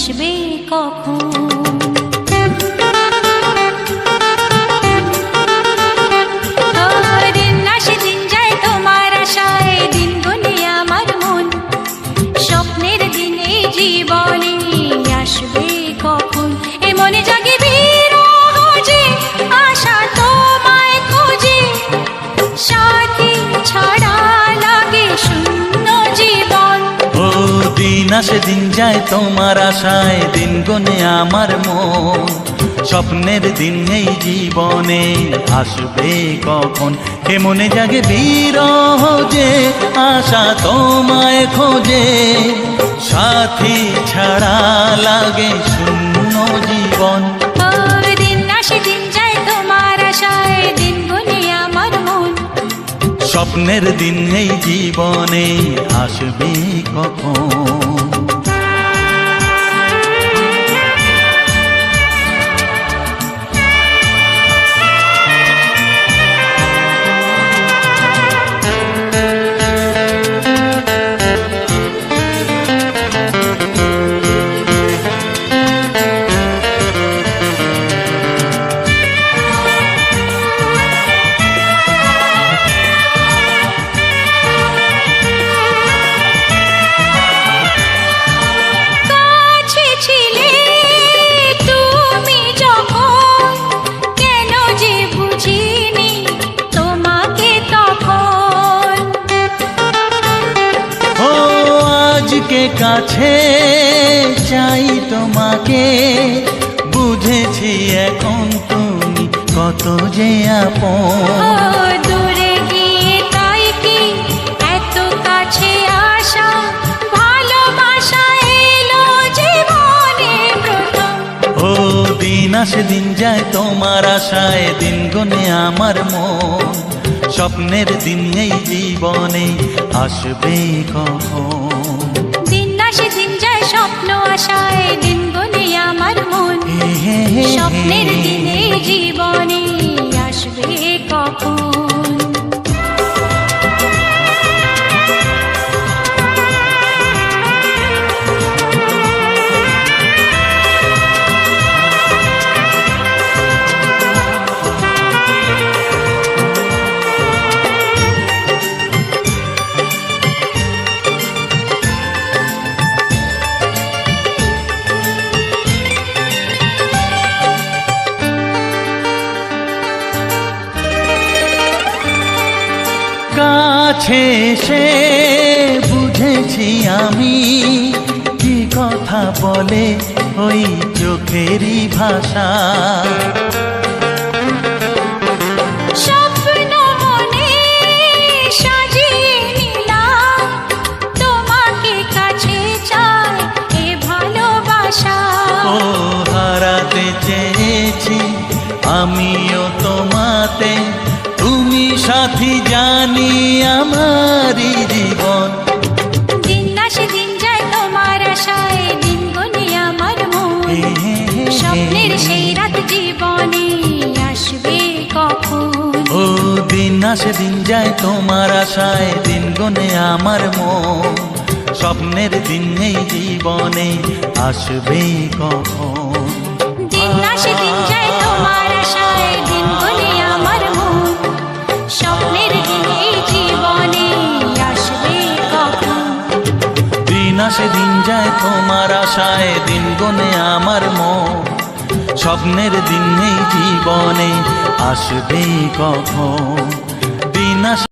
আসবে কখন। দিন আসে দিন যায় তোমার আশায়, দিন গুনে আমার মন, স্বপ্নের দিনে জীবনে আসবে কখন। এ মনে জাগে বিরহ যে আশা তোমায় খোঁজে, সাথী ছাড়া লাগে শূন্য জীবন। ও দিন আসে দিন যায় তোমার আশায়, দিন গুনে আমার মন, স্বপ্নের দিন এই জীবনে আসবে কখন। হে মনে জাগে বিরহ যে আশা তোমায় খোঁজে, সাথী ছাড়া লাগে শূন্য জীবন। দিন আসে দিন যায় তোমার আশায়, দিন গুনে আমার মন, স্বপ্নের দিন এই জীবনে আসবে কখন। আজকে কাছে চাই তোমাকে, বুঝেছি এখন তুমি কত যে আপন। দূরে গিয়ে তাই কি এত কাছে আসা, ভালোবাসা এলো জীবনে প্রথম। ও দিন আসে দিন যায় তোমার আশায়, দিন গুনে আমার মন, স্বপ্নের দিন এই জীবনে আসবে কখন। দিন আসে দিন যায় স্বপ্ন আশায়, দিন গুনে আমার মন, স্বপ্নের দিনে জীবনে আসবে কখন। কাছে সে বুঝেছি আমি, কি কথা বলে ওই চোখেরই ভাষা। স্বপ্ন মনে সাজিয়ে নিলাম, তোমাকে কাছে চাই এ ভালোবাসা। ও হারাতে চেয়েছি আমিও তোমাতে, তুমি সাথী জানি আমারই জীবন। দিন আসে দিন যায় তোমার আশায়, দিন গুনে আমার মন, স্বপ্নের সেই রাত জীবনে আসবে কখন। ও দিন আসে দিন যায় তোমার আশায়, দিন গুনে আমার মন, স্বপ্নের দিন এই জীবনে আসবে কখন। দিন আসে দিন যায় তোমার আশায়, দিন গুনে আমার মন, স্বপ্নের দিন এই জীবনে আসবে কখন। দিন আসে দিন যায় তোমার আশায়, দিন গুনে আমার মন, স্বপ্নের দিন এই জীবনে আসবে কখন। দিন আসে